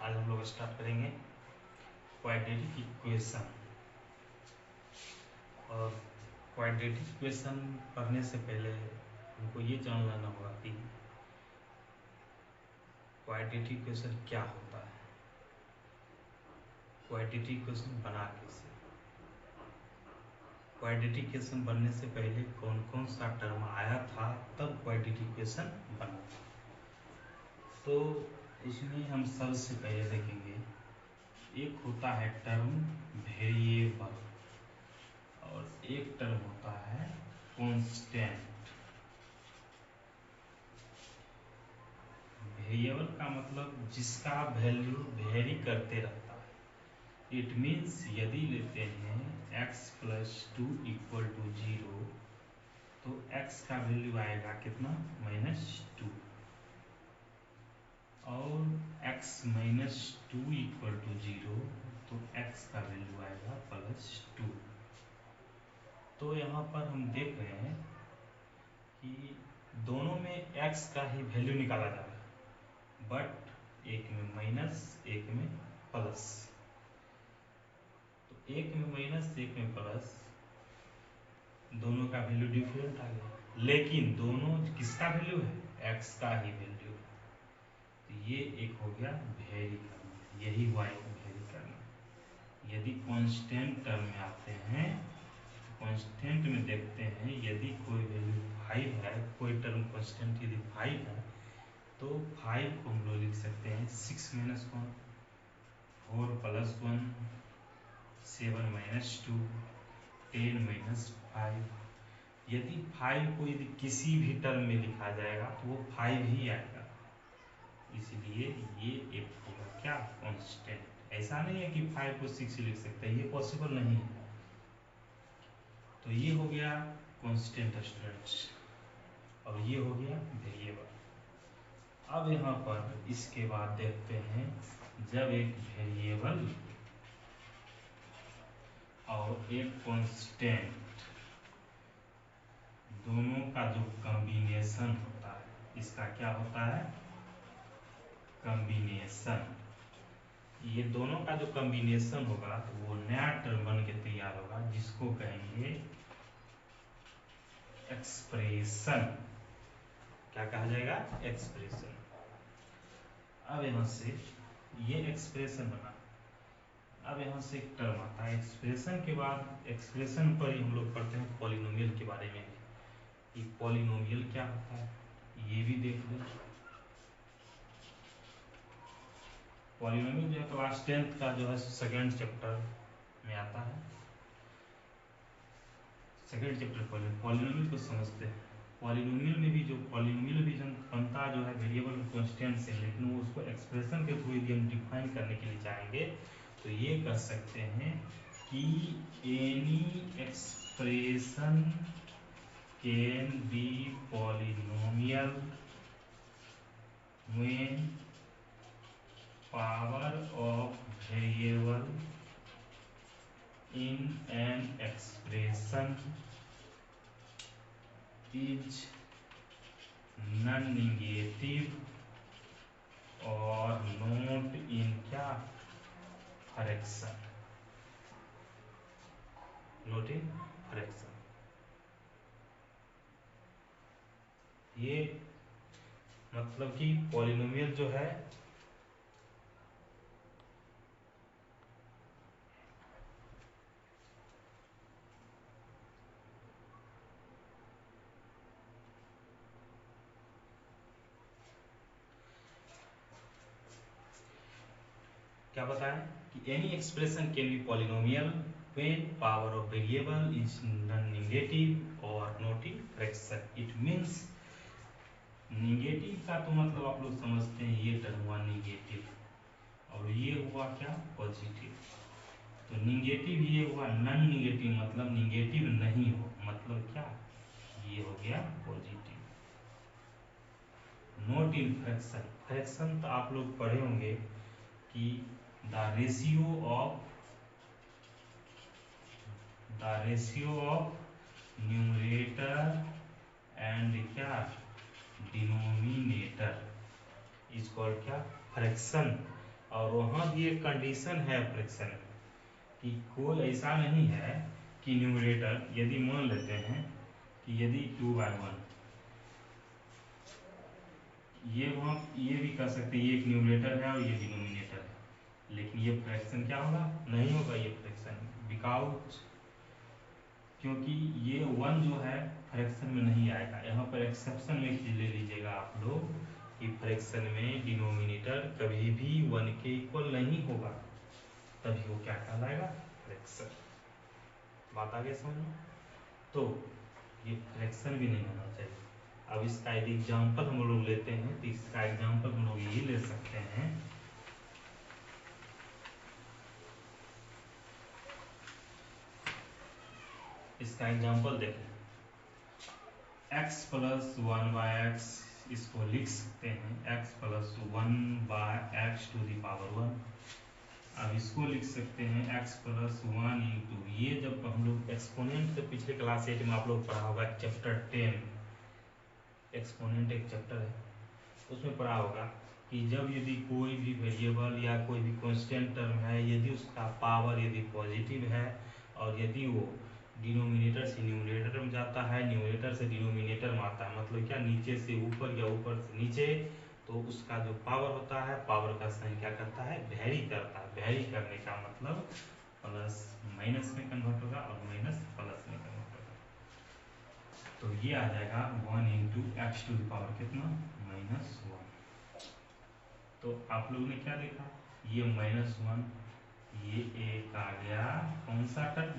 आज हम लोग स्टार्ट करेंगे क्वाड्रेटिक इक्वेशन। और क्वाड्रेटिक इक्वेशन पढ़ने से पहले हमको ये जान लेना होगा कि क्वाड्रेटिक इक्वेशन क्या होता है, क्वाड्रेटिक इक्वेशन बना कैसे। क्वाड्रेटिक इक्वेशन बनने से पहले कौन कौन सा टर्म आया था तब क्वाड्रेटिक इक्वेशन बना था। तो उसमें हम सबसे पहले देखेंगे, एक होता है टर्म वेरिएबल और एक टर्म होता है कांस्टेंट। वेरिएबल का मतलब जिसका वैल्यू वेरी करते रहता है। इट मीन्स यदि लेते हैं x प्लस 2 इक्वल टू 0 तो x का वैल्यू आएगा कितना, -2, और x माइनस 2 इक्वल टू 0 तो x का वैल्यू आएगा +2। तो यहाँ पर हम देख रहे हैं कि दोनों में x का ही वैल्यू निकाला जा रहा है, बट एक में माइनस एक में प्लस। तो एक में माइनस एक में प्लस, दोनों का वैल्यू डिफरेंट आ गया, लेकिन दोनों किसका वैल्यू है, x का ही वैल्यू है। तो ये एक हो गया वेरी करना, यही हुआ एक वेरी करना। यदि कांस्टेंट टर्म में आते हैं, कांस्टेंट में देखते हैं यदि कोई वैल्यू 5 है, कोई टर्म कांस्टेंट यदि 5 है तो 5 को हम लोग लिख सकते हैं 6 - 1 4 + 1 7 - 2 10 - 5। यदि 5 को यदि किसी भी टर्म में लिखा जाएगा तो वो 5 ही आएगा, इसलिए ये एक होगा क्या, कांस्टेंट। ऐसा नहीं है कि 5 को 6 लिख सकते हैं, ये पॉसिबल नहीं है। तो ये हो गया कांस्टेंट स्टूडेंट्स और ये हो गया वेरिएबल। अब यहाँ पर इसके बाद देखते हैं, जब एक वेरिएबल और एक कांस्टेंट दोनों का जो कॉम्बिनेशन होता है, इसका क्या होता है, कॉम्बिनेशन। ये दोनों का जो कॉम्बिनेशन होगा तो वो नया टर्म बन के तैयार होगा, जिसको कहेंगे एक्सप्रेशन। क्या कहा जाएगा, एक्सप्रेशन। अब यहां से ये एक्सप्रेशन बना, अब यहां से एक टर्म आता है एक्सप्रेशन के बाद। एक्सप्रेशन पर ही हम लोग पढ़ते हैं पॉलिनोमियल के बारे में, कि पॉलिनोमियल क्या होता है, ये भी देख लो। पॉलिनोमियल जो है क्लास 10th का जो है सेकेंड चैप्टर में आता है। सेकेंड चैप्टर पॉलिनोमियल को समझते हैं। पॉलिनोमियल में भी जो पॉलिनोमियल भी बनता जो है वेरिएबल कांस्टेंट से, लेकिन वो उसको एक्सप्रेशन के थ्रू यदि हम डिफाइन करने के लिए चाहेंगे तो ये कर सकते हैं कि any expression can be polynomial when power of variable in an expression is non-negative or not in क्या, fraction, not in fraction। ये मतलब कि पॉलिनोमियल जो है क्या बताएं कि any expression can be polynomial when power of variable is nonnegative और not in fraction. It means negative का तो मतलब आप लोग समझते हैं, ये टर्म हुआ नेगेटिव और ये हुआ क्या, पॉजिटिव। तो नेगेटिव ये हुआ, नॉन नेगेटिव मतलब नेगेटिव नहीं हो, मतलब क्या, ये हो गया positive. Not in fraction, fraction तो आप लोग पढ़े होंगे कि the ratio of numerator and क्या, डिनोमिनेटर इज कॉल्ड क्या, फ्रैक्शन। और वहाँ भी एक कंडीशन है फ्रैक्शन में कि कोई ऐसा नहीं है कि न्यूमरेटर, यदि मान लेते हैं कि यदि 2/1, ये वहाँ ये भी कर सकते हैं, ये एक न्यूमरेटर है और ये डिनोमिनेटर है, लेकिन ये फ्रैक्शन क्या होगा, नहीं होगा ये फ्रैक्शन, बिकॉज क्योंकि ये 1 जो है फ्रैक्शन में नहीं आएगा। यहाँ पर एक्सेप्शन में चीज ले लीजिएगा आप लोग कि फ्रैक्शन में डिनोमिनेटर कभी भी 1 के इक्वल नहीं होगा, तभी वो क्या कहलाएगा, फ्रैक्शन। बात आगे समझ में? तो ये फ्रैक्शन भी नहीं होना चाहिए। अब इसका यदि एग्जाम्पल हम लोग लेते हैं तो इसका एग्जाम्पल हम लोग यही ले सकते हैं, इसका एग्जाम्पल देखें, x प्लस 1/x, इसको लिख सकते हैं x plus 1/x to the power 1। अब इसको लिख सकते हैं x प्लस 1 इंटू, ये जब हम लोग एक्सपोनेंट से पिछले क्लास 8 में आप लोग पढ़ा होगा चैप्टर 10, एक्सपोनेंट एक चैप्टर है, उसमें पढ़ा होगा कि जब यदि कोई भी वेरिएबल या कोई भी कांस्टेंट टर्म है, यदि उसका पावर यदि पॉजिटिव है और यदि वो डिनोमिनेटर से न्यूमरेटर में जाता है, न्यूमरेटर से डिनोमिनेटर में आता है, मतलब क्या, नीचे से ऊपर या ऊपर से नीचे, तो उसका जो पावर होता है, पावर का साइन क्या करता है, वेरी करता है। वेरी करने का मतलब प्लस माइनस में कन्वर्ट होगा और माइनस प्लस में कन्वर्ट होगा। तो ये आ जाएगा 1 into x to the power कितना, -1। तो आप लोगों ने क्या देखा, ये -1, ये एक आ गया कौन सा टर्म,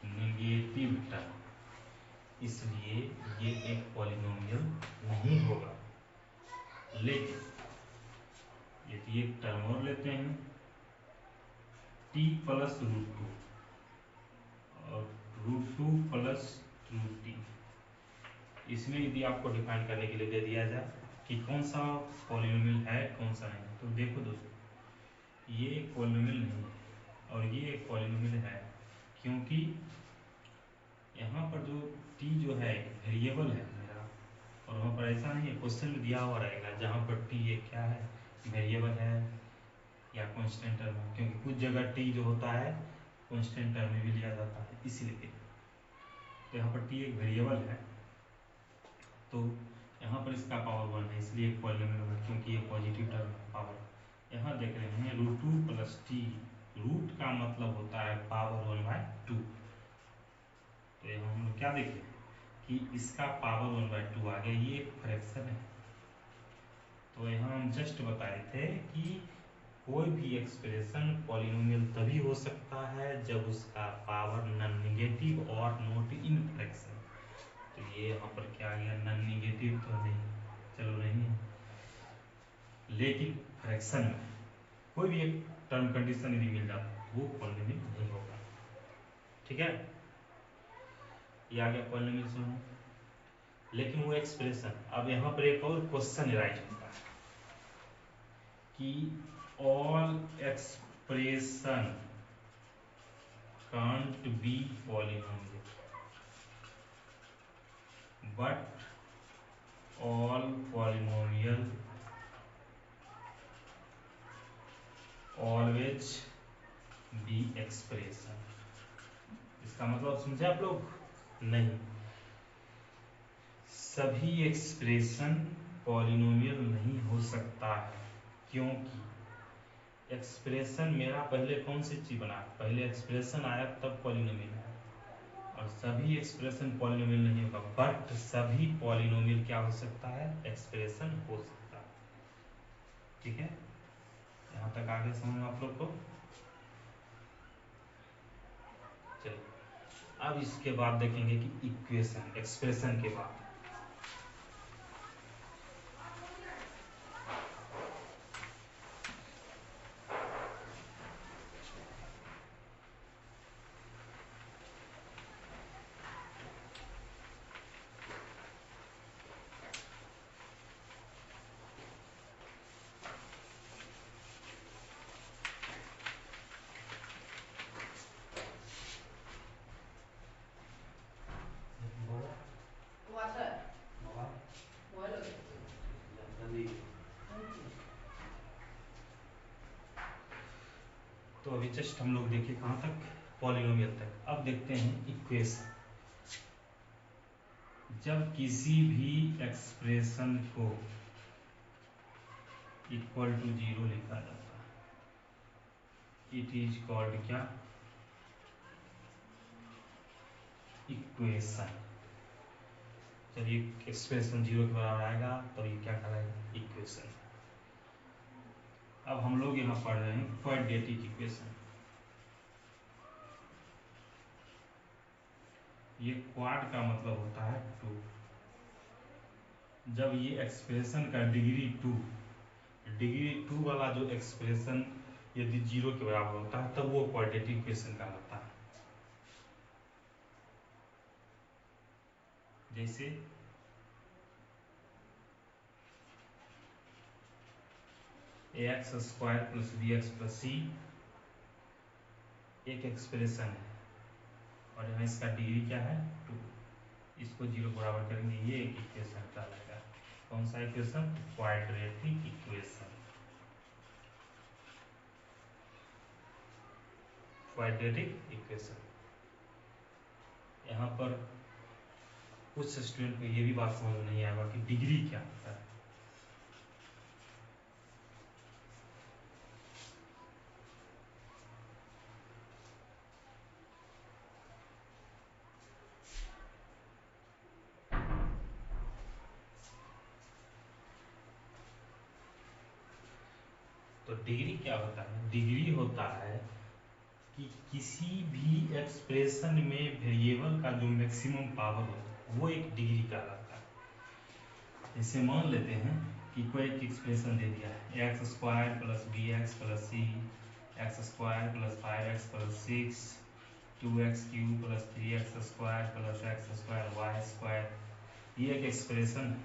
नेगेटिव टर्म, इसलिए ये एक पॉलिनोमियल नहीं होगा। लेकिन यदि एक टर्म और लेते हैं t प्लस √2 और √2 प्लस √t, इसमें यदि आपको डिफाइन करने के लिए दे दिया जाए कि कौन सा पॉलिनोमियल है कौन सा नहीं, तो देखो दोस्तों, ये एक पॉलिनोमियल नहीं है और ये एक पॉलिनोमियल है, क्योंकि यहाँ पर जो t जो है एक वेरिएबल है मेरा, और वहाँ पर ऐसा नहीं है, क्वेश्चन में दिया हुआ रहेगा जहाँ पर t एक क्या है, वेरिएबल है या कांस्टेंट टर्म है, क्योंकि कुछ जगह t जो होता है कांस्टेंट टर्म में भी लिया जाता है, इसीलिए। तो यहाँ पर t एक वेरिएबल है, तो यहाँ पर इसका पावर 1 है, इसलिए एक पॉलिनोमियल होगा, क्योंकि ये पॉजिटिव टर्म है पावर। यहाँ देख रहे हैं √2 प्लस t, रूट का मतलब होता है पावर 1/2। तो यहाँ हम लोग क्या देखें कि इसका पावर 1/2 आ गया, ये एक फ्रैक्शन है। तो यहाँ हम जस्ट बताए थे कि कोई भी एक्सप्रेशन पॉलिनोमियल तभी हो सकता है जब उसका पावर नॉन नेगेटिव और नॉट इन फ्रैक्शन। तो ये यहाँ पर क्या आ गया, नॉन नेगेटिव तो नहीं, चलो नहीं है, लेकिन फ्रैक्शन में कोई भी एक टर्म कंडीशन यदि मिल जाता है वो पॉलिनोमियल नहीं होगा। ठीक है, ये आ गया पॉलिनोमियल समझ। लेकिन वो एक्सप्रेशन, अब यहाँ पर एक और क्वेश्चन राइज होता है कि all expression can't be polynomial but all polynomial always be expression. इसका मतलब समझे आप लोग, नहीं, सभी एक्सप्रेशन पॉलिनोमियल नहीं हो सकता है, क्योंकि एक्सप्रेशन मेरा पहले कौन सी चीज बना, पहले एक्सप्रेशन आया तब पॉलिनोमियल आया, और सभी एक्सप्रेशन पॉलिनोमियल नहीं होगा, बट सभी पॉलिनोमियल क्या हो सकता है, एक्सप्रेशन हो सकता है। ठीक है, यहाँ तक आगे समझ आप लोग को। चलिए अब इसके बाद देखेंगे कि इक्वेशन, एक्सप्रेशन के बाद तो अभी जस्ट हम लोग देखिए कहाँ तक, पॉलिनोमियल तक। अब देखते हैं इक्वेशन। जब किसी भी एक्सप्रेशन को इक्वल टू जीरो लिखा जाता है, इट इज कॉल्ड क्या, इक्वेशन। जब ये एक्सप्रेशन जीरो के बराबर आएगा तो ये क्या कहलाएगा, इक्वेशन। अब हम लोग यहाँ पढ़ रहे हैं क्वाड्रेटिक इक्वेशन। ये क्वाड का मतलब होता है टू। जब ये एक्सप्रेशन का डिग्री टू वाला जो एक्सप्रेशन यदि जीरो के बराबर होता है तब वो क्वाड्रेटिक इक्वेशन कहलाता है। जैसे ax square plus bx plus c एक एक्सप्रेशन है और यहाँ इसका डिग्री क्या है, टू। इसको जीरो बराबर करेंगे, ये एक इक्वेशन कहलाएगा। कौन सा equation, quadratic equation. Quadratic equation. यहाँ पर कुछ स्टूडेंट को ये भी बात समझ में नहीं आएगा कि डिग्री क्या होता है। तो डिग्री क्या होता है, डिग्री होता है कि किसी भी एक्सप्रेशन में वेरिएबल का जो मैक्सिमम पावर होता है वो एक डिग्री कहलाता है। जैसे मान लेते हैं कि कोई एक एक्सप्रेशन दे दिया है, x square plus b x plus c, x square plus 5x plus 6, 2x cube plus 3x square plus x square y square. ये एक एक्सप्रेशन है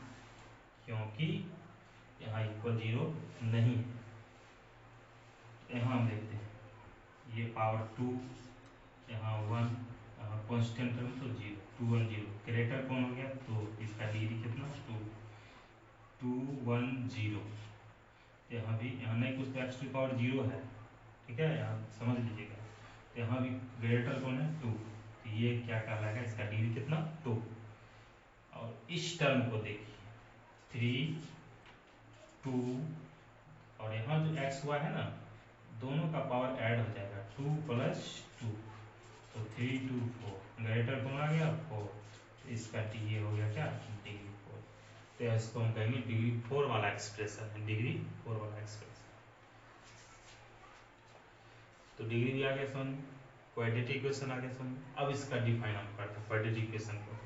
क्योंकि यहाँ इक्वल जीरो नहीं है। यहाँ हम देखते हैं ये पावर टू, यहाँ वन, यहाँ कॉन्स्टेंट टर्म तो जीरो, 2 1 0। ग्रेटर कौन हो गया, तो इसका डिग्री कितना, 2 2 1 0। यहाँ भी, यहाँ नहीं कुछ तो एक्स टू पावर जीरो है, ठीक है, यहाँ समझ लीजिएगा। यहाँ भी ग्रेटर कौन है, 2, तो ये क्या कहलाएगा, इसका डिग्री कितना, 2। और इस टर्म को देखिए 3 2, और यहाँ जो एक्स हुआ है ना, दोनों का पावर ऐड हो जाएगा, 2 प्लस 2, तो 3 2 4। ग्रेटर कौन आ गया, 4। इसका डी हो गया क्या, डिग्री 4। तो इसको हम कहेंगे डिग्री 4 वाला एक्सप्रेशन है, डिग्री 4 वाला एक्सप्रेशन। तो डिग्री भी आ गया समझ में, क्वाड्रेटिक इक्वेशन आ गया समझ में। अब इसका डिफाइन हम करते हैं क्वाड्रेटिक इक्वेशन को।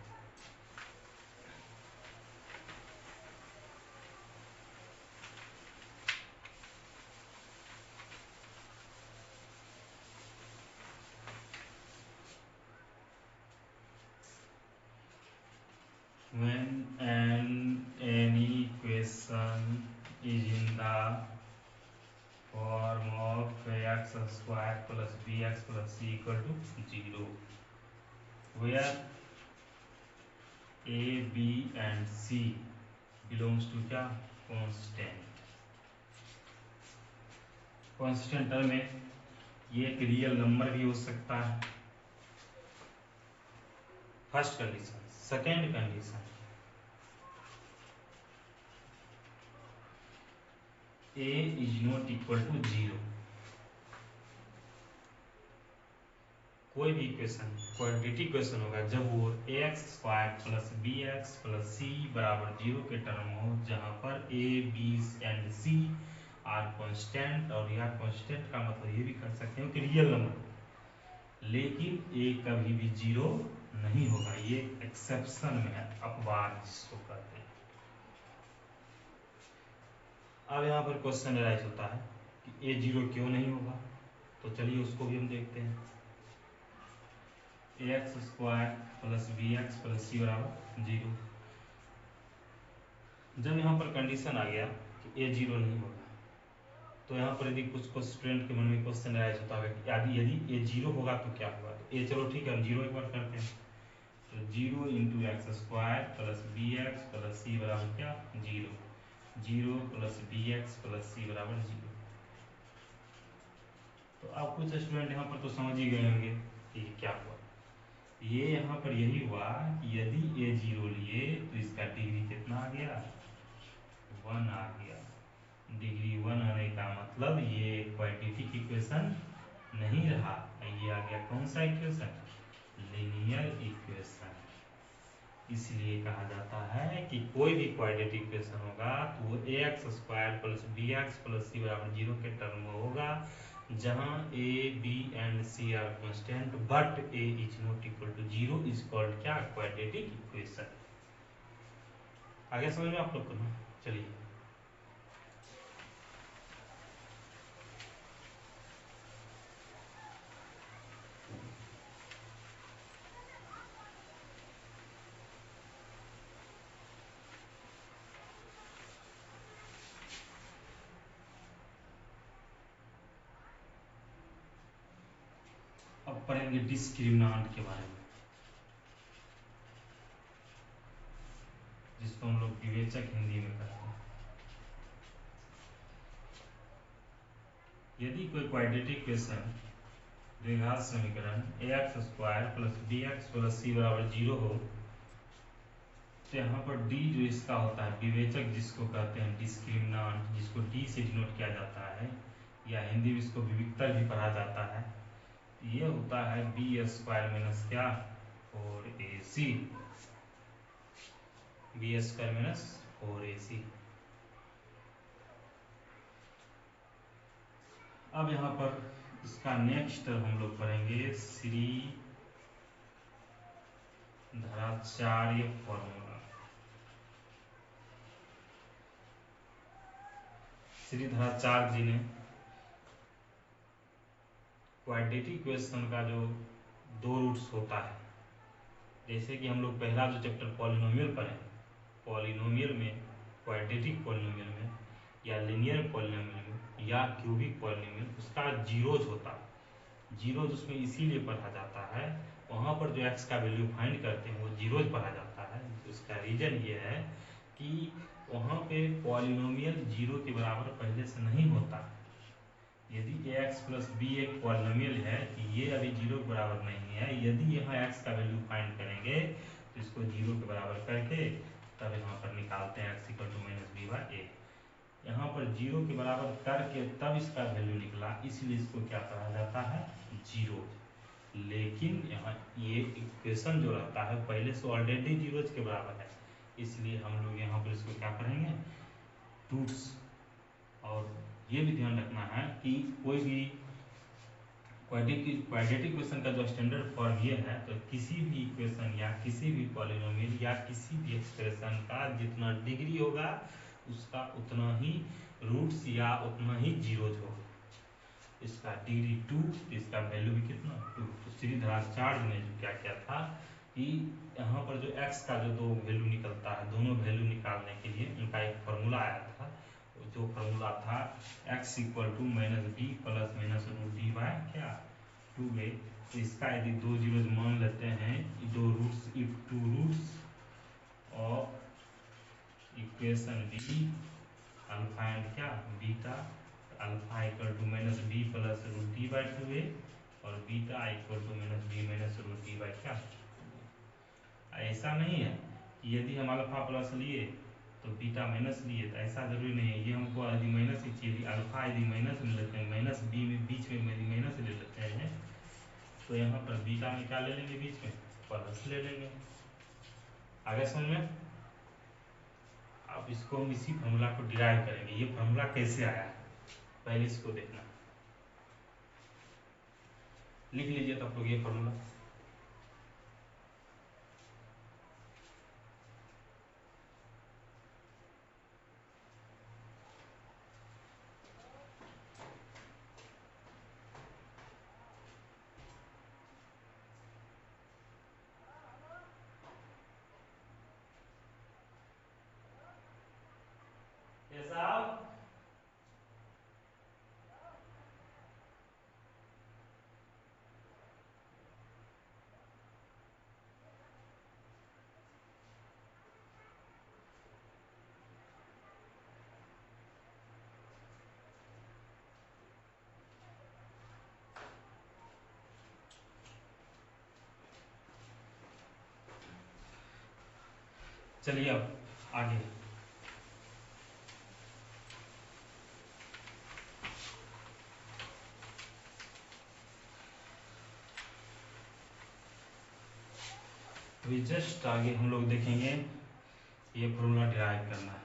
When any equation is in the form of x square plus bx plus c equal to 0, where a, b and c belongs to क्या, constant। constant टर्म में ये एक रियल नंबर भी हो सकता है, first condition. Second condition, a is not equal to 0। कोई भी इक्वेशन क्वाड्रेटिक इक्वेशन होगा जब वो ax square plus bx plus c बराबर 0 के टर्म हो, जहां पर a b and c are constant. और यह कांस्टेंट का मतलब ये भी कर सकते हो कि रियल नंबर, लेकिन a कभी भी 0 नहीं होगा। ये एक्सेप्शन में है, अपवाद जिसको कहते हैं। अब यहाँ पर क्वेश्चन राइज होता है कि a 0 क्यों नहीं होगा, तो चलिए उसको भी हम देखते हैं। X square plus b x plus c बराबर 0। जब यहाँ पर कंडीशन आ गया कि ए 0 नहीं होगा, तो यहाँ पर यदि कुछ स्टूडेंट के मन में क्वेश्चन राइज होता है कि यदि ए 0 होगा तो क्या होगा। तो ए, चलो ठीक है, हम 0 एक बार करते हैं। तो 0 into x square plus b x plus c बराबर क्या, 0। 0 plus b x plus c बराबर 0। तो अब कुछ स्टूडेंट यहाँ पर तो समझ ही गए होंगे कि क्या हुआ। ये यहाँ पर यही हुआ कि यदि ए 0 लिए तो इसका डिग्री कितना आ गया, 1 आ गया। डिग्री 1 आने का मतलब ये क्वाड्रेटिक इक्वेशन नहीं रहा, ये आ गया कौन सा इक्वेशन, लीनियर इक्वेशन। इसलिए कहा जाता है कि कोई भी क्वाड्रेटिक इक्वेशन होगा तो वो ax² plus bx plus c बराबर 0 के टर्म में होगा, जहां a b and c are constant but a is not equal to 0 is called क्या, क्वाड्रेटिक इक्वेशन। आगे समझ में आप लोग को ना। चलिए अब पढ़ेंगे डिस्क्रिमिनांट के बारे में, जिसको हम लोग विवेचक हिंदी में कहते हैं। यदि कोई क्वाड्रेटिक इक्वेशन द्विघात समीकरण ax² plus bx plus c बराबर 0 हो, तो यहाँ पर d जो इसका होता है विवेचक, जिसको कहते हैं डिस्क्रिमिनांट, जिसको d से डिनोट किया जाता है, या हिंदी में इसको विविक्तर भी पढ़ा जाता है, ये होता है b² माइनस क्या, 4ac, b² माइनस 4ac। अब यहाँ पर इसका नेक्स्ट हम लोग पढ़ेंगे श्रीधराचार्य फॉर्मूला। श्रीधराचार्य जी ने क्वाड्रेटिक इक्वेशन का जो 2 रूट्स होता है, जैसे कि हम लोग पहला जो चैप्टर पॉलिनोमियल पढ़े, पॉलिनोमियल में, क्वाड्रेटिक पॉलिनोमियल में या लीनियर पॉलिनोमियल में या क्यूबिक पॉलिनोमियल, उसका जीरोज होता है। जीरोज उसमें इसीलिए पढ़ा जाता है, वहाँ पर जो एक्स का वैल्यू फाइंड करते हैं वो जीरोज पढ़ा जाता है। उसका रीजन ये है कि वहाँ पे पॉलिनोमियल जीरो के बराबर पहले से नहीं होता। यदि ax प्लस b एक पॉलिनोमियल है तो ये अभी जीरो के बराबर नहीं है, यदि यहाँ x का वैल्यू फाइंड करेंगे तो इसको जीरो के बराबर करके तब यहाँ पर निकालते हैं x equal to minus B by a. यहाँ पर जीरो के बराबर करके तब इसका वैल्यू निकला, इसलिए इसको क्या कहा जाता है, जीरो। लेकिन यहाँ ये इक्वेशन जो रहता है पहले से ऑलरेडी जीरोज के बराबर है, इसलिए हम लोग यहाँ पर इसको क्या करेंगे, रूट्स। और ये भी ध्यान रखना है कि कोई भी क्वाड्रेटिक इक्वेशन का जो स्टैंडर्ड फॉर्म ये है, तो किसी भी इक्वेशन या किसी भी पॉलिनोमियल या किसी भी एक्सप्रेशन का जितना डिग्री होगा उसका उतना ही रूट्स या उतना ही जीरोज होगा। इसका डिग्री 2, इसका वैल्यू भी कितना, 2। तो श्रीधराचार्य ने जो क्या किया था कि यहाँ पर जो x का जो 2 वैल्यू निकलता है, दोनों वैल्यू निकालने के लिए उनका एक फॉर्मूला आया था, जो फॉर्मूला था x equal to minus B plus minus root D by क्या, 2a। तो इसका यदि 2 जीरोज मान लेते हैं, 2 roots, if 2 roots of equation be alpha and क्या beta, alpha equal to minus B plus root D by 2a और beta equal to minus B minus root D by क्या। ऐसा नहीं है कि यदि हम अल्फा प्लस लिए तो बीटा माइनस लिए, तो ऐसा जरूरी नहीं है। ये हमको यदि माइनस ही चाहिए, अल्फा यदि माइनस ले लेते हैं, माइनस बी में बीच में यदि माइनस ले लेते हैं, तो यहाँ पर बीटा में क्या ले लेंगे, बीच में प्लस ले लेंगे। आगे समझ में। अब इसको हम इसी फॉर्मूला को डिराइव करेंगे। ये फॉर्मूला कैसे आया है पहले इसको देखना, लिख लीजिए तो आप लोग ये फॉर्मूला। चलिए अब आगे। अभी जस्ट आगे हम लोग देखेंगे ये फॉर्मूला डिराइव करना है।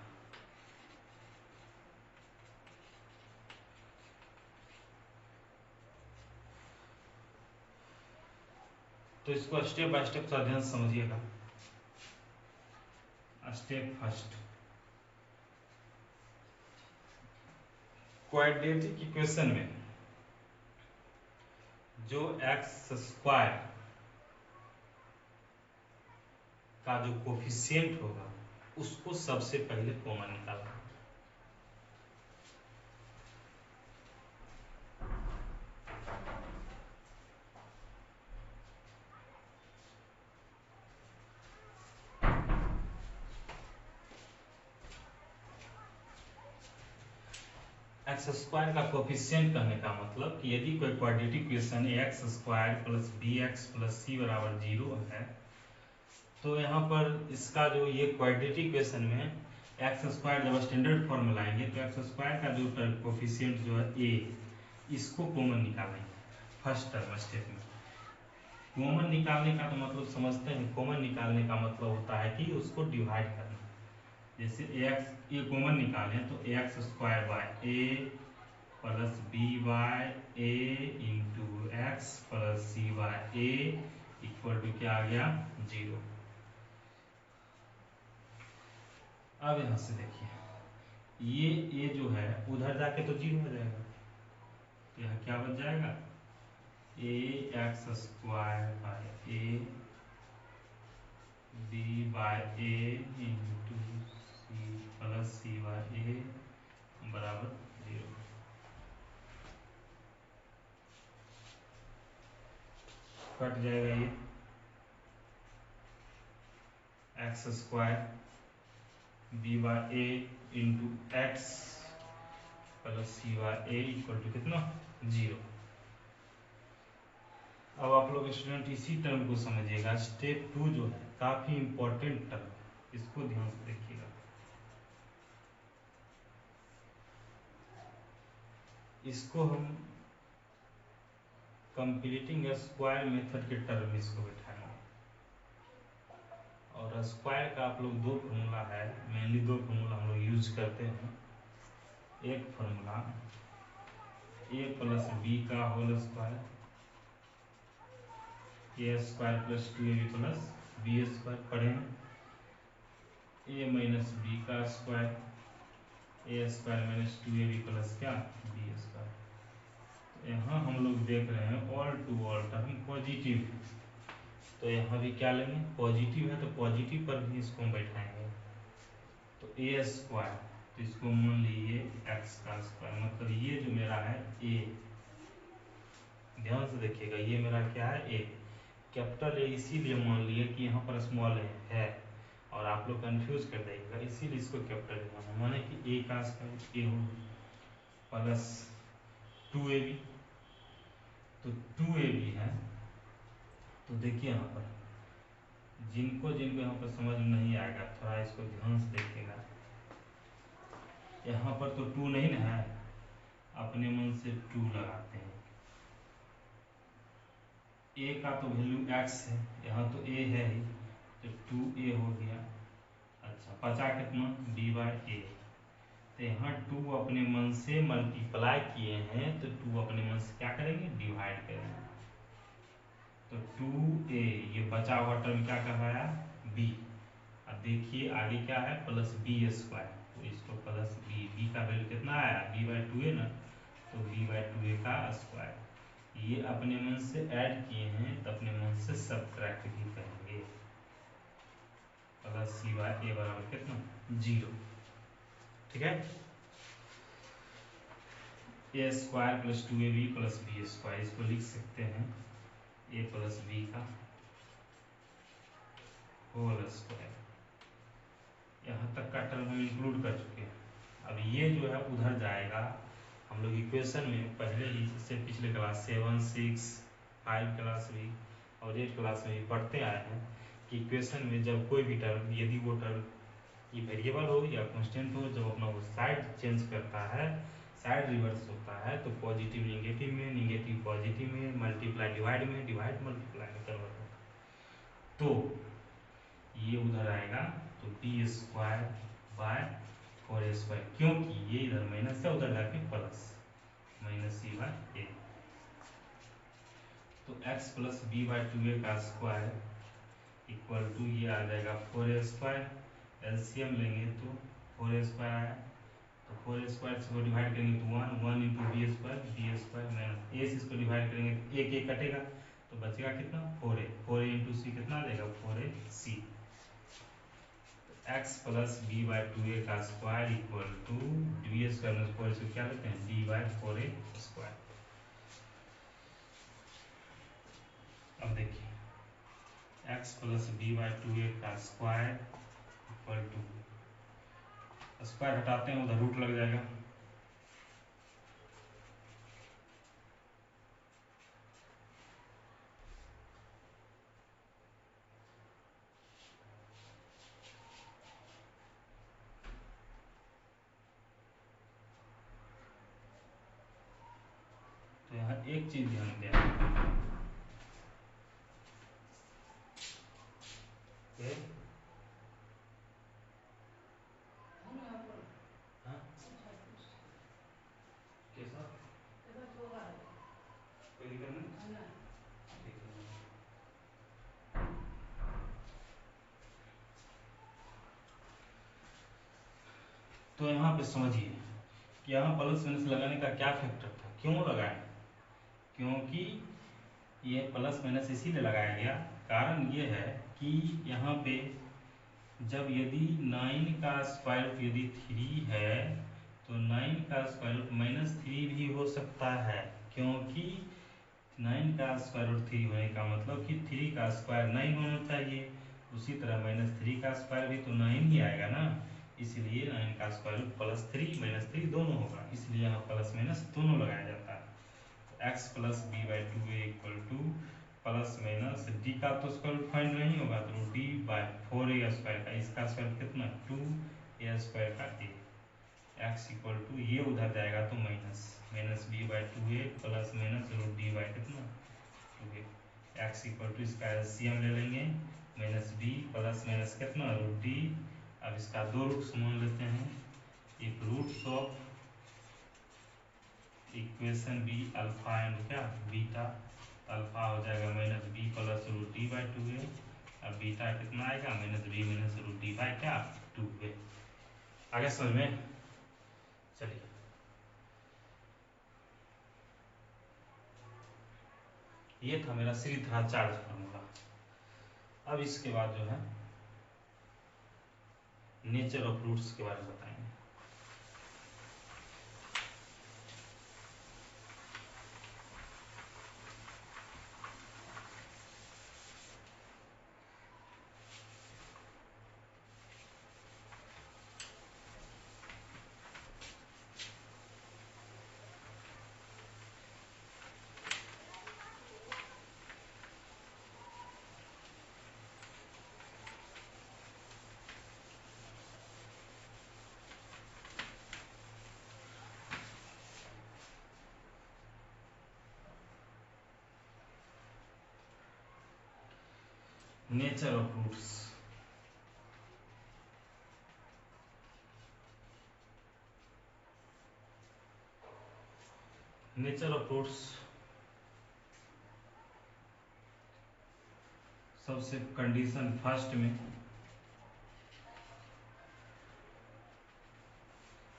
तो इसको स्टेप बाय स्टेप अध्ययन समझिएगा। स्टेप फर्स्ट, क्वाड्रेटिक इक्वेशन में जो एक्स स्क्वायर का जो कोफिशिएंट होगा उसको सबसे पहले कॉमन निकालना। एक्स स्क्वायर का कोफिशिएंट कहने का मतलब कि यदि कोई quadratic equation x square plus b x plus c बराबर 0 है, तो यहाँ पर इसका जो ये क्वाड्रेटिक इक्वेशन में एक्स स्क्वायर जब स्टैंडर्ड फॉर्म में लाएंगे तो एक्स स्क्वायर का जो कोफिशिएंट जो है ए, इसको कॉमन निकालेंगे फर्स्ट टर्म स्टेप में। कॉमन निकालने का तो मतलब समझते हैं, कॉमन निकालने का मतलब होता है कि उसको डिवाइड करना। जैसे एक्स ये कॉमन निकालें तो x square by a plus b by a into x plus c by a equal to क्या आ गया 0। अब यहां से देखिए ये ए जो है उधर जाके तो 0 हो जाएगा, तो यहाँ क्या बच जाएगा a x square by a b by a into c plus c by a बराबर 0। कट जाएगा ये x square b by a into x plus c by a equal to कितना 0। अब आप लोग स्टूडेंट इसी टर्म को समझिएगा। स्टेप 2 जो है काफी इंपॉर्टेंट टर्म, इसको ध्यान से देखिएगा। इसको हम कंप्लीटिंग स्क्वायर मेथड के टर्म में इसको बैठाएंगे। और स्क्वायर का आप लोग दो फॉर्मूला है, मेनली दो फॉर्मूला हम लोग यूज करते हैं। एक फॉर्मूला ए प्लस बी का whole square, a square plus 2ab plus b square पढ़े हैं। ए माइनस बी का square, a square minus 2ab plus क्या बी स्क्वायर। यहाँ हम लोग देख रहे हैं all to all term positive, तो यहाँ भी क्या लेंगे पॉजिटिव है तो पॉजिटिव पर भी इसको हम बैठाएंगे। तो ए स्क्वायर, तो इसको मान लीजिए एक्स का स्क्वायर, मतलब ये जो मेरा है ए, ध्यान से देखिएगा ये मेरा क्या है ए, कैपिटल ए इसीलिए मान लिए कि यहाँ पर स्मॉल ए है और आप लोग कंफ्यूज कर देगा, इसीलिए इसको कैपिटल ए माना, माने कि ए का स्क्वायर ए हो प्लस 2ab, तो 2ab है। तो देखिए यहाँ पर जिनको जिनको यहाँ पर समझ में नहीं आएगा थोड़ा इसको ध्यान से देखिएगा। यहाँ पर तो 2 नहीं ना है, अपने मन से 2 लगाते हैं। ए का तो वैल्यू x है, यहाँ तो a है ही, तो 2a हो गया। अच्छा बचा कितना b बाय ए, तो यहाँ 2 अपने मन से मल्टीप्लाई किए हैं तो 2 अपने मन से क्या करेंगे डिवाइड करेंगे। तो 2a ये बचा हुआ टर्म क्या कहलाया b। अब देखिए आगे क्या है प्लस बी स्क्वायर, तो इसको प्लस बी का वैल्यू कितना आया b बाय 2a ना, तो b बाय 2a का स्क्वायर। ये अपने मन से ऐड किए हैं तो अपने मन से सब्ट्रैक्ट भी करेंगे। प्लस सी बाय ए बराबर कितना 0, ठीक है। A square plus 2ab plus b square, इसको लिख सकते हैं ए प्लस बी का होल स्क्वायर। यहाँ तक का टर्म हम इंक्लूड कर चुके हैं। अब ये जो है उधर जाएगा, हम लोग इक्वेशन में पहले ही इससे पिछले क्लास 7, 6, 5 क्लास भी और 8 क्लास में भी पढ़ते आए हैं कि इक्वेशन में जब कोई भी टर्म, यदि वो टर्म ये वेरिएबल हो या कांस्टेंट हो, जब अपना वो साइड चेंज करता है, साइड रिवर्स होता है, तो पॉजिटिव निगेटिव में, निगेटिव पॉजिटिव में, मल्टीप्लाई डिवाइड में, डिवाइड मल्टीप्लाई में कन्वर्ट होता है। तो ये उधर आएगा तो बी स्क्वायर बाय 4a², क्योंकि ये इधर माइनस है, उधर जाके प्लस, माइनस सी बाय ए। तो x plus b bye 2a का स्क्वायर इक्वल टू ये आ जाएगा 4a²। एलसीएम लेंगे तो 4a² आया, तो 4a² से डिवाइड करेंगे तो 1 इंटू b² माइनस ए से इसको डिवाइड करेंगे तो एक एक कटेगा, तो बचेगा कितना 4a इंटू सी कितना आ जाएगा 4ac। x plus b bye 2a का स्क्वायर इक्वल टू b² में 4 से क्या लेते हैं d बाय 4a²। अब देखिए x plus b bye 2a का स्क्वायर इक्वल टू, स्क्वायर हटाते हैं उधर रूट लग जाएगा, तो यहाँ एक चीज ध्यान देना, हाँ? कैसा कोई दिक्कत नहीं, ठीक है। तो यहाँ पे समझिए कि यहाँ प्लस माइनस लगाने का क्या फैक्टर था, क्यों लगाए, क्योंकि ये प्लस माइनस इसीलिए लगाया गया, कारण ये है कि यहाँ पे जब यदि 9 का स्क्वायर रूट यदि 3 है, तो 9 का स्क्वायर रूट -3 भी हो सकता है, क्योंकि 9 का स्क्वायर रूट 3 होने का मतलब कि 3 का स्क्वायर 9 होना चाहिए, उसी तरह -3 का स्क्वायर भी तो 9 ही आएगा ना, इसलिए 9 का स्क्वायर रूट +3 -3 दोनों होगा, इसलिए यहाँ प्लस माइनस दोनों लगाया जाता है। x plus B by 2a equal to plus minus D का तो स्क्वायर रूट फाइंड नहीं होगा, तो डी बाय 4a² का, इसका स्क्वायर कितना 2a² का a, x इक्वल टू ये उधर जाएगा तो minus B by 2a plus minus root D by कितना 2a, x इक्वल टू इसका एलसीएम ले लेंगे, माइनस बी प्लस माइनस कितना रूट डी। अब इसका दो रूट्स मान लेते हैं, एक roots of equation be alpha and क्या बीटा, अल्फा हो जाएगा minus B plus root D by 2a, अब बीटा कितना आएगा minus B minus root D by क्या 2a। आगे समझ में, चलिए ये था मेरा श्रीधराचार्य फार्मूला। अब इसके बाद जो है नेचर ऑफ रूट्स के बारे में बताएंगे। Nature of roots, nature of roots सबसे कंडीशन फर्स्ट में,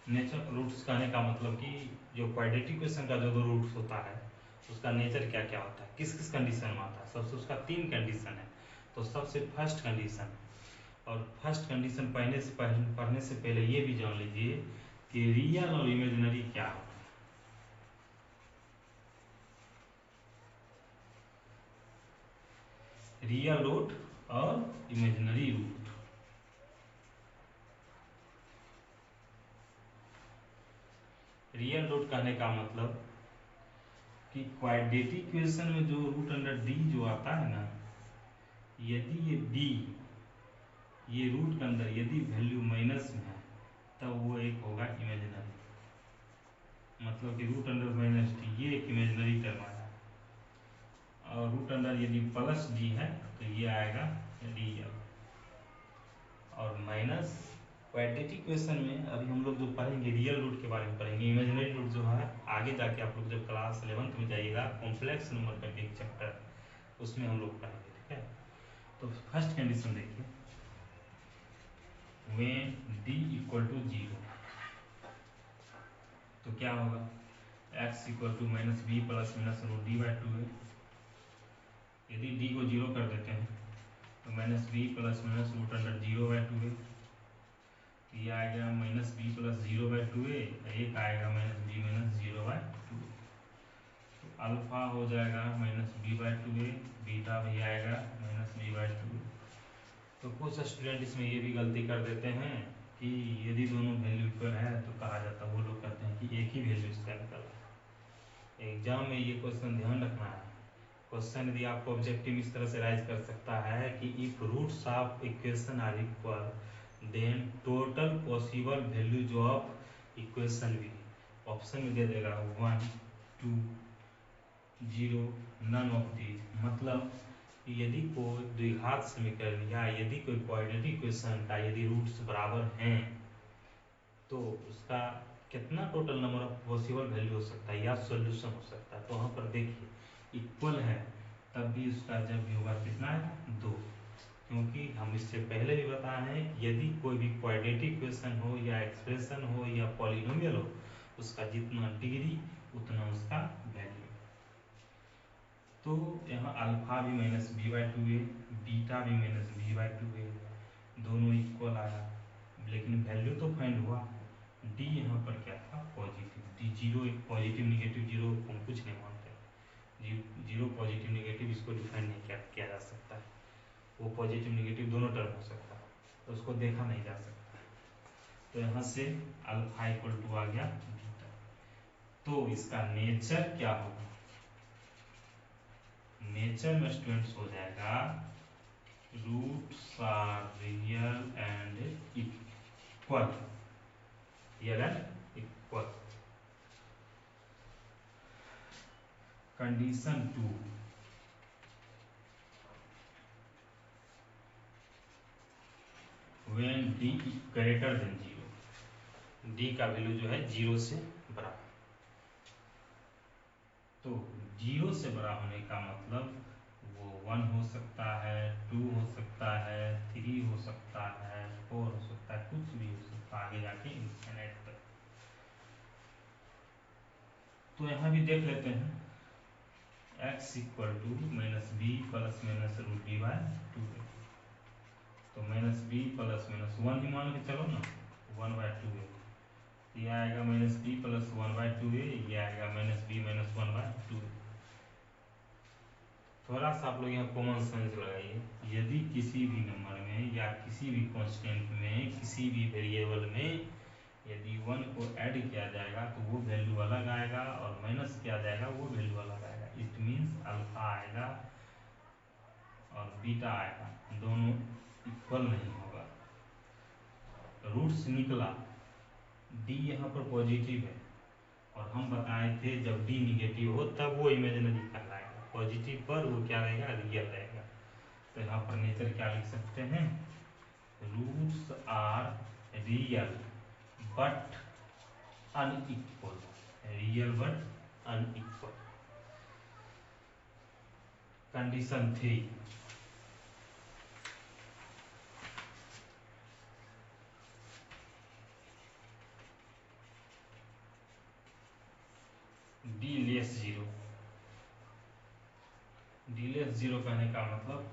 नेचर ऑफ रूट्स कहने का मतलब कि जो क्वाड्रेटिक इक्वेशन का जो दो रूट्स होता है उसका नेचर क्या क्या होता है, किस किस कंडीशन में आता है, सबसे उसका 3 कंडीशन है। तो सबसे फर्स्ट कंडीशन, और फर्स्ट कंडीशन पढ़ने से पहले ये भी जान लीजिए कि रियल और इमेजिनरी क्या होता है। रियल रूट और इमेजिनरी रूट, रियल रूट कहने का मतलब कि क्वाड्रेटिक इक्वेशन में जो रूट अंडर डी जो आता है ना, यदि ये डी ये रूट के अंदर यदि वैल्यू माइनस में है तब वो एक होगा इमेजिनरी, मतलब कि रूट अंडर माइनस डी ये एक इमेजिनरी टर्म आया। और रूट अंडर यदि प्लस डी है तो ये आएगा रियल। और माइनस क्वाड्रेटिक इक्वेशन में अभी हम लोग जो पढ़ेंगे रियल रूट के बारे में पढ़ेंगे। इमेजिनरी रूट जो है आगे जाके आप लोग जब क्लास 11th में जाइएगा कॉम्प्लेक्स नंबर का एक चैप्टर उसमें हम लोग पढ़ेंगे, ठीक है। तो फर्स्ट कंडीशन देखिए, व्हेन d इक्वल टू 0 तो क्या होगा, x equal to minus B plus minus root D by 2 है। यदि d को 0 कर देते हैं तो minus B plus minus root under 0 by 2 है। ये आएगा माइनस बी प्लस 0 बाई 2 है, एक आएगा माइनस बी माइनस 0 बाई 2। तो अल्फा हो जाएगा माइनस बी बाई 2 है, बीटा भी आएगा माइनस बी बाई 2। तो कुछ स्टूडेंट इसमें ये भी गलती कर देते हैं कि यदि दोनों वैल्यू इक्वल है तो कहा जाता है, वो लोग कहते हैं कि एक ही वैल्यू इसका निकला। एग्जाम में ये क्वेश्चन ध्यान रखना है। क्वेश्चन यदि आपको ऑब्जेक्टिव इस तरह से राइज कर सकता है कि if roots of equation are equal then total possible values of equation भी ऑप्शन में दे देगा 1 2 0 नन ऑफ दीज। मतलब यदि कोई द्विघात समीकरण या यदि कोई क्वाड्रेटिक इक्वेशन का यदि रूट्स बराबर हैं तो उसका कितना total number of possible value हो सकता है या सॉल्यूशन हो सकता है। तो वहाँ पर देखिए इक्वल है तब भी उसका जब भी होगा कितना है 2, क्योंकि हम इससे पहले भी बताए हैं कि यदि कोई भी क्वाड्रेटिक इक्वेशन हो या एक्सप्रेशन हो या पॉलिनोमियल हो उसका जितना डिग्री उतना उसका वैल्यू। तो यहाँ अल्फा भी माइनस बी बाई 2 है, बीटा भी माइनस बी बाई 2 है, दोनों इक्वल आया, लेकिन वैल्यू तो फाइंड हुआ। डी यहाँ पर क्या था पॉजिटिव, डी 0 एक पॉजिटिव निगेटिव 0 हम कुछ नहीं मानते, 0 पॉजिटिव निगेटिव इसको डिफाइन नहीं किया जा सकता है, वो पॉजिटिव निगेटिव दोनों टर्म हो सकता है तो उसको देखा नहीं जा सकता। तो यहाँ से अल्फा इक्वल टू आ गया बीटा। तो इसका नेचर क्या होगा, नेचर में स्टूडेंट्स हो जाएगा roots are real and equal, real and equal. Condition 2, when D greater than 0, D का वैल्यू जो है 0 से बड़ा। तो 0 से बड़ा होने का मतलब वो 1 हो सकता है, 2 हो सकता है, 3 हो सकता है, 4 हो सकता है, कुछ भी हो सकता है आगे जाके इनफिनिट तक। तो यहाँ भी देख लेते हैं x equal to minus B plus minus root D by 2 है। तो माइनस बी प्लस माइनस 1 ही मान के चलो ना, 1 बाई 2 है, ये आएगा माइनस बी प्लस 1 बाई 2 है, ये आएगा माइनस बी माइनस 1 बाई 2। थोड़ा सा आप लोग यहाँ कॉमन सेंस लगाइए, यदि किसी भी नंबर में या किसी भी कांस्टेंट में किसी भी वेरिएबल में यदि 1 को ऐड किया जाएगा तो वो वैल्यू अलग आएगा और माइनस किया जाएगा वो वैल्यू अलग आएगा। इट मीन्स अल्फा आएगा और बीटा आएगा, दोनों इक्वल नहीं होगा। रूट्स निकला, डी यहाँ पर पॉजिटिव है और हम बताए थे जब डी निगेटिव हो तब वो इमेजिनरी कहलाएगा, पॉजिटिव पर वो क्या रहेगा रियल रहेगा। तो यहाँ पर नेचर क्या लिख सकते हैं, roots are real but unequal, real but unequal. Condition 3, D less 0, D less 0 कहने का मतलब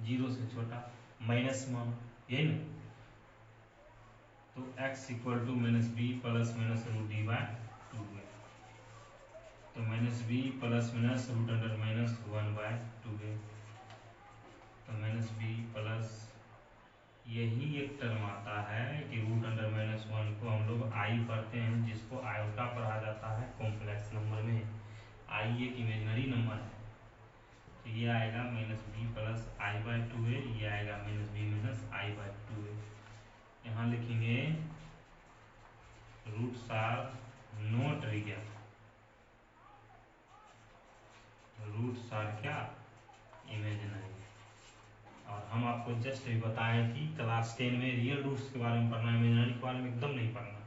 0 से छोटा, माइनस मानो, यही ना। तो x equal to minus B plus minus root D by 2 है। तो minus B plus minus root under minus 1 by 2 है। तो माइनस बी प्लस यही एक टर्म आता है कि रूट अंडर माइनस 1 को हम लोग आई पढ़ते हैं, जिसको आयोटा पढ़ा जाता है कॉम्प्लेक्स नंबर में। आई एक इमेजिनरी नंबर है तो ये आएगा minus B plus i by two a, ये आएगा minus B minus i by two a. यहाँ लिखेंगे roots are not real, roots are क्या, इमेजिनरी। और हम आपको जस्ट भी बताएं कि क्लास 10 में रियल रूट्स के बारे में पढ़ना है, इमेजिनरी के बारे में एकदम नहीं पढ़ना।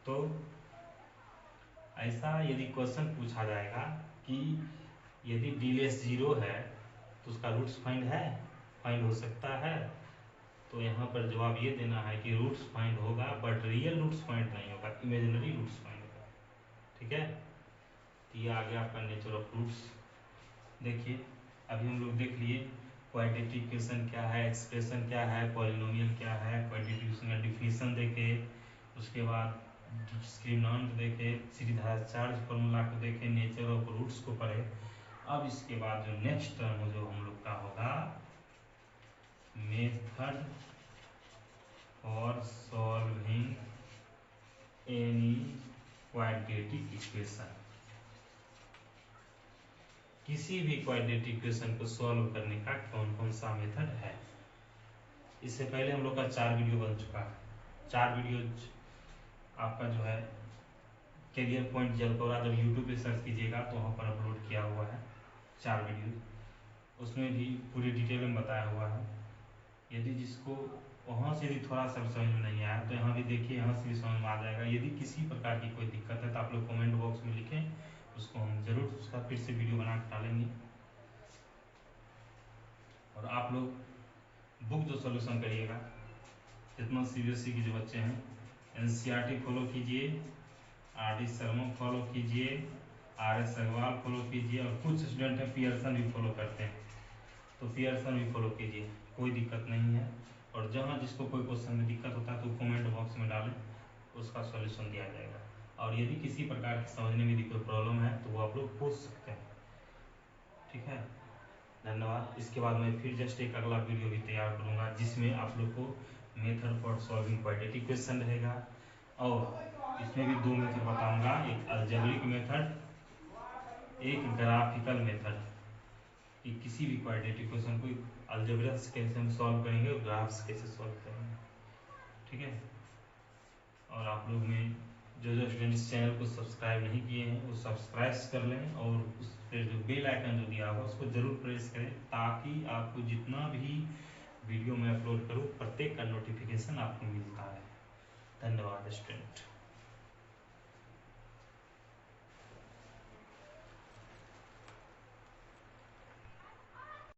तो ऐसा यदि क्वेश्चन पूछा जाएगा कि यदि डी लेस 0 है तो उसका रूट्स फाइंड हो सकता है, तो यहाँ पर जवाब ये देना है कि रूट्स फाइंड होगा बट रियल रूट्स फाइंड नहीं होगा, इमेजिनरी रूट्स फाइंड होगा। ठीक है, तो ये आ गया आपका नेचर ऑफ रूट्स। देखिए अभी हम लोग देख लिए क्वाड्रेटिक इक्वेशन क्या है, एक्सप्रेशन क्या है, पॉलिनोमियल क्या है, क्वाड्रेटिक इक्वेशन का डिफिनीशन देखे, उसके बाद डिस्क्रिमिनेंट देखे, सीरीधाराचार्य फॉर्मूला को देखे, नेचर ऑफ रूट्स को पढ़े। अब इसके बाद जो नेक्स्ट टर्म जो हम लोग का होगा method for solving any quadratic equation. किसी भी क्वाड्रेटिक इक्वेशन को सॉल्व करने का कौन कौन सा मेथड है। इससे पहले हम लोग का 4 वीडियो बन चुका है, 4 वीडियो आपका जो है कैरियर पॉइंट जलकोरा जब यूट्यूब पे सर्च कीजिएगा तो वहाँ पर अपलोड किया हुआ है 4 वीडियो, उसमें भी पूरी डिटेल में बताया हुआ है। यदि जिसको वहाँ से भी थोड़ा सा समझ में नहीं आया तो यहाँ भी देखिए, यहाँ से भी समझ में आ जाएगा। यदि किसी प्रकार की कोई दिक्कत है तो आप लोग कमेंट बॉक्स में लिखें, उसको हम जरूर उसका फिर से वीडियो बना के डालेंगे। और आप लोग बुक जो सोल्यूशन करिएगा, जितना CBSE के जो बच्चे हैं NCERT फॉलो कीजिए, RD शर्मा फॉलो कीजिए, RS अग्रवाल फॉलो कीजिए, और कुछ स्टूडेंट हैं पियर्सन भी फॉलो करते हैं तो पियर्सन भी फॉलो कीजिए, कोई दिक्कत नहीं है। और जहाँ जिसको कोई क्वेश्चन में दिक्कत होता है तो कमेंट बॉक्स में डालें, उसका सॉल्यूशन दिया जाएगा। और यदि किसी प्रकार की समझने में कोई प्रॉब्लम है तो वो आप लोग पूछ सकते हैं। ठीक है, धन्यवाद। इसके बाद मैं फिर जस्ट एक अगला वीडियो भी तैयार करूँगा जिसमें आप लोग को method for solving quadratic equation रहेगा, और इसमें भी 2 मेथड बताऊँगा, एक अलजेब्रिक मेथड, एक ग्राफिकल मेथड, कि किसी भी क्वाड्रेटिक इक्वेशन को अलजेब्रा से कैसे हम सॉल्व करेंगे और ग्राफ से कैसे सॉल्व करेंगे। ठीक है, और आप लोग में जो स्टूडेंट इस चैनल को सब्सक्राइब नहीं किए हैं वो सब्सक्राइब कर लें, और उस पर जो बेल आइकन जो दिया होगा उसको जरूर प्रेस करें, ताकि आपको जितना भी वीडियो मैं अपलोड करूँ प्रत्येक का नोटिफिकेशन आपको मिलता है। धन्यवाद स्टूडेंट।